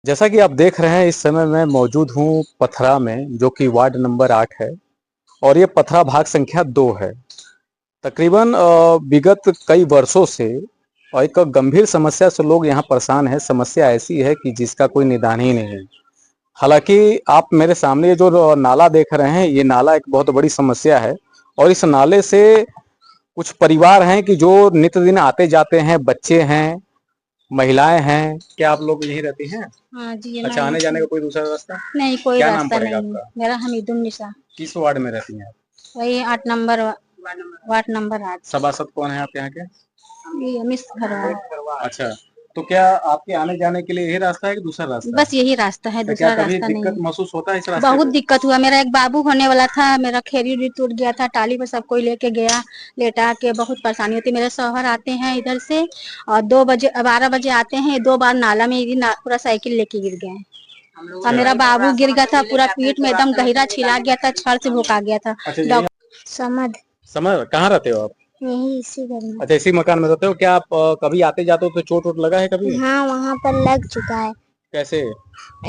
जैसा कि आप देख रहे हैं, इस समय मैं मौजूद हूँ पथरा में, जो कि वार्ड नंबर 8 है और ये पथरा भाग संख्या 2 है। तकरीबन विगत कई वर्षों से और एक गंभीर समस्या से लोग यहाँ परेशान हैं। समस्या ऐसी है कि जिसका कोई निदान ही नहीं है। हालांकि आप मेरे सामने ये जो नाला देख रहे हैं, ये नाला एक बहुत बड़ी समस्या है और इस नाले से कुछ परिवार हैं कि जो नित्य दिन आते जाते हैं, बच्चे हैं, महिलाएं हैं। क्या आप लोग यहीं रहती हैं? हाँ जी। अच्छा, आने जाने का कोई दूसरा रास्ता? नहीं, कोई क्या नाम रास्ता पड़ेगा नहीं। आपका? मेरा हमीदुन्निसा। किस वार्ड में रहती हैं आप? वही 8 नंबर वार्ड नंबर 8। सभासद कौन है आपके यहाँ के? ये मिस भरवाल। अच्छा, तो क्या आपके आने जाने के लिए यही रास्ता है कि दूसरा रास्ता है? बस यही रास्ता है, तो क्या दूसरा कभी रास्ता नहीं दिक्कत है। महसूस होता है इस रास्ते बहुत पे? दिक्कत हुआ। मेरा एक बाबू होने वाला था, मेरा खेरी उरी टूट गया था, टाली पर सब कोई लेके गया, लेटा के बहुत परेशानी होती। मेरे शौहर आते हैं इधर से और 12 बजे आते हैं। 2 बार नाला में पूरा साइकिल लेके गिर गए और मेरा बाबू गिर गया था, पूरा पीठ में एकदम गहरा छिला गया था, छड़ से भोंका गया था। अच्छा, समझ समझ कहाँ रहते हो आप? यही इसी घर में। अच्छा, इसी मकान में रहते हो। क्या आप कभी आते जाते हो तो चोट वोट लगा है कभी? हाँ, वहाँ पर लग चुका है। कैसे?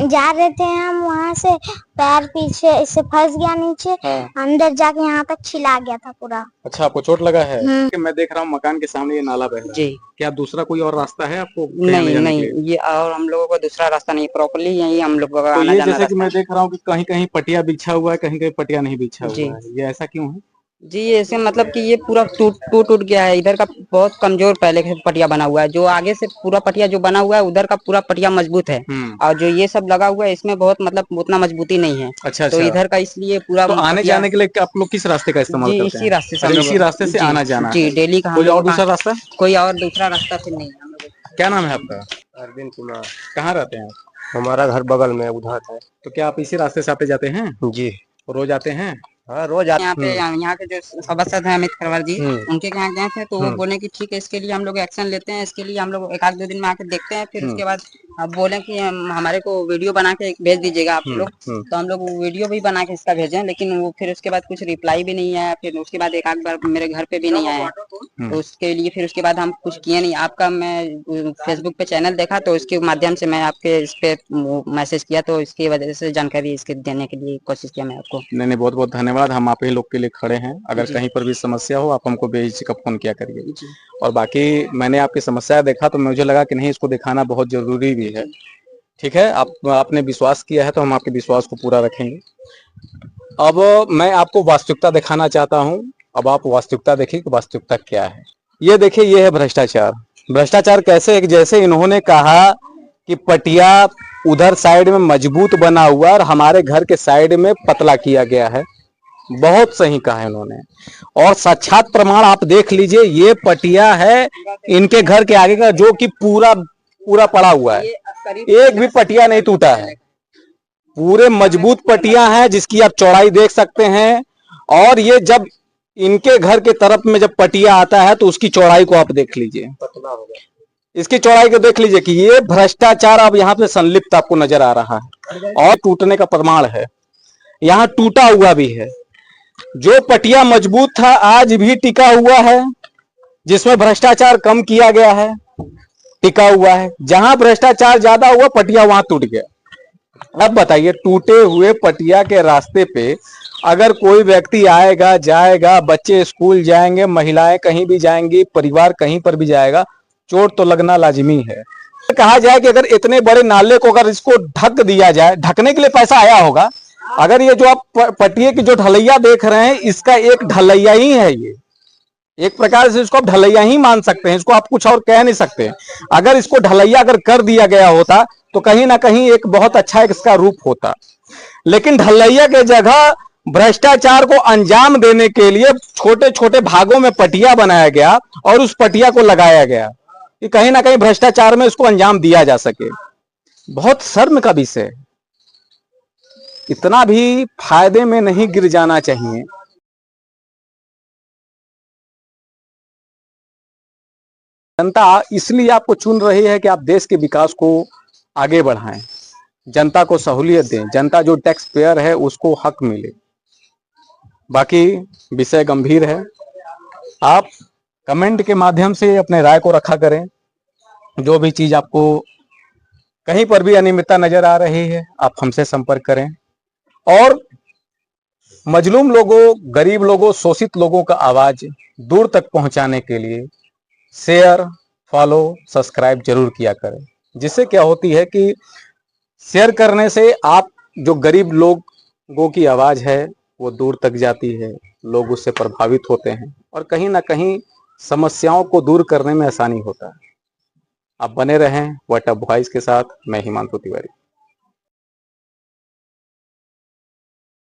जा रहे थे हम, वहाँ से पैर पीछे इससे फंस गया नीचे। हाँ। अंदर जाके यहाँ तक छिला गया था पूरा। अच्छा, आपको चोट लगा है? कि मैं देख रहा हूँ मकान के सामने ये नाला बह रहा है जी। क्या दूसरा कोई और रास्ता है आपको नहीं जाने नहीं, के लिए? ये और हम लोगों को दूसरा रास्ता नहीं, प्रॉपर्ली यही हम लोग का तो आना ये जाना जैसे कि रास्ता मैं है। देख रहा हूँ कि कहीं कहीं पटिया बिछा हुआ है, कहीं कहीं पटिया नहीं बिछा जी हुआ है। ये ऐसा क्यों है? जी, ऐसे मतलब कि ये पूरा टूट गया है। इधर का बहुत कमजोर पहले से पटिया बना हुआ है, जो आगे से पूरा पटिया जो बना हुआ है उधर का पूरा पटिया मजबूत है और जो ये सब लगा हुआ है इसमें बहुत मतलब उतना मजबूती नहीं है। अच्छा तो अच्छा। इधर का इसलिए पूरा तो आने पटिया। जाने के लिए आप लोग किस रास्ते का इस्तेमाल जी, करते इसी हैं? रास्ते से हम अच्छा, लोग। इसी रास्ते से जी आना जाना जी, है। डेली का हम कोई और लोग का। दूसरा रास्ता? कोई और दूसरा रास्ता फिर नहीं हम लोग। क्या नाम है आपका? अरविंद कुमार। कहाँ रहते हैं आप? हमारा घर बगल में उधर है। तो क्या आप इसी रास्ते से आते जाते हैं? जी रोज आते हैं? हाँ, रोज यहाँ पे यहाँ के जो सभासद है अमित खरवार जी, उनके यहाँ गए थे तो वो बोले कि ठीक है, इसके लिए हम लोग एक्शन लेते हैं। इसके लिए हम लोग 1-2 दिन में आके देखते हैं, फिर उसके बाद अब बोले कि हमारे को वीडियो बना के भेज दीजिएगा आप लोग। तो हम लोग वीडियो भी बना के इसका भेजे, लेकिन वो फिर उसके बाद कुछ रिप्लाई भी नहीं आया। फिर उसके बाद एक आध बार मेरे घर पे भी नहीं आया, तो उसके लिए फिर उसके बाद हम कुछ किए नहीं। आपका मैं फेसबुक पे चैनल देखा तो उसके माध्यम से मैं आपके इस पे मैसेज किया, तो इसकी वजह से जानकारी इसके देने के लिए कोशिश किया मैं आपको। नहीं नहीं, बहुत बहुत धन्यवाद। हम आप ही लोग के लिए खड़े हैं। अगर कहीं पर भी समस्या हो, आप हमको बेझिझक फोन किया करिए। और बाकी मैंने आपकी समस्या देखा तो मुझे लगा कि नहीं, इसको दिखाना बहुत जरूरी भी है। ठीक है, आपने विश्वास किया है तो हम आपके विश्वास को पूरा रखेंगे। अब मैं आपको वास्तविकता दिखाना चाहता हूँ। अब आप वास्तविकता देखिए कि वास्तविकता क्या है। ये देखिए, ये है भ्रष्टाचार। भ्रष्टाचार कैसे? जैसे इन्होंने कहा कि पटिया उधर साइड में मजबूत बना हुआ और हमारे घर के साइड में पतला किया गया है। बहुत सही कहा है इन्होंने और साक्षात प्रमाण आप देख लीजिए। ये पटिया है इनके घर के आगे का, जो कि पूरा पूरा पड़ा हुआ है, एक भी पटिया नहीं टूटा है। पूरे मजबूत पटिया है जिसकी आप चौड़ाई देख सकते हैं। और ये जब इनके घर के तरफ में जब पटिया आता है तो उसकी चौड़ाई को आप देख लीजिए, इसकी चौड़ाई को देख लीजिए कि ये भ्रष्टाचार अब यहाँ पे संलिप्त आपको नजर आ रहा है और टूटने का प्रमाण है। यहाँ टूटा हुआ भी है। जो पटिया मजबूत था आज भी टिका हुआ है, जिसमें भ्रष्टाचार कम किया गया है, टिका हुआ है। जहां भ्रष्टाचार ज्यादा हुआ, पटिया वहां टूट गया। अब बताइए, टूटे हुए पटिया के रास्ते पे अगर कोई व्यक्ति आएगा जाएगा, बच्चे स्कूल जाएंगे, महिलाएं कहीं भी जाएंगी, परिवार कहीं पर भी जाएगा, चोट तो लगना लाजिमी है। कहा जाए कि अगर इतने बड़े नाले को अगर इसको ढक दिया जाए, ढकने के लिए पैसा आया होगा। अगर ये जो आप पटिए की जो ढलैया देख रहे हैं, इसका एक ढलैया ही है। ये एक प्रकार से इसको आप ढलैया ही मान सकते हैं, इसको आप कुछ और कह नहीं सकते। अगर इसको ढलैया अगर कर दिया गया होता तो कहीं ना कहीं एक बहुत अच्छा इसका रूप होता। लेकिन ढलैया के जगह भ्रष्टाचार को अंजाम देने के लिए छोटे छोटे भागों में पटिया बनाया गया और उस पटिया को लगाया गया कि कहीं ना कहीं भ्रष्टाचार में इसको अंजाम दिया जा सके। बहुत शर्म का विषय है। इतना भी फायदे में नहीं गिर जाना चाहिए। जनता इसलिए आपको चुन रही है कि आप देश के विकास को आगे बढ़ाएं, जनता को सहूलियत दें, जनता जो टैक्स पेयर है उसको हक मिले। बाकी विषय गंभीर है। आप कमेंट के माध्यम से अपने राय को रखा करें। जो भी चीज आपको कहीं पर भी अनियमितता नजर आ रही है, आप हमसे संपर्क करें। और मजलूम लोगों, गरीब लोगों, शोषित लोगों का आवाज दूर तक पहुंचाने के लिए शेयर, फॉलो, सब्सक्राइब जरूर किया करें। जिससे क्या होती है कि शेयर करने से आप जो गरीब लोगों की आवाज है वो दूर तक जाती है, लोग उससे प्रभावित होते हैं और कहीं ना कहीं समस्याओं को दूर करने में आसानी होता है। आप बने रहें व्हाट अप वॉइस के साथ। मैं हिमांशु तिवारी।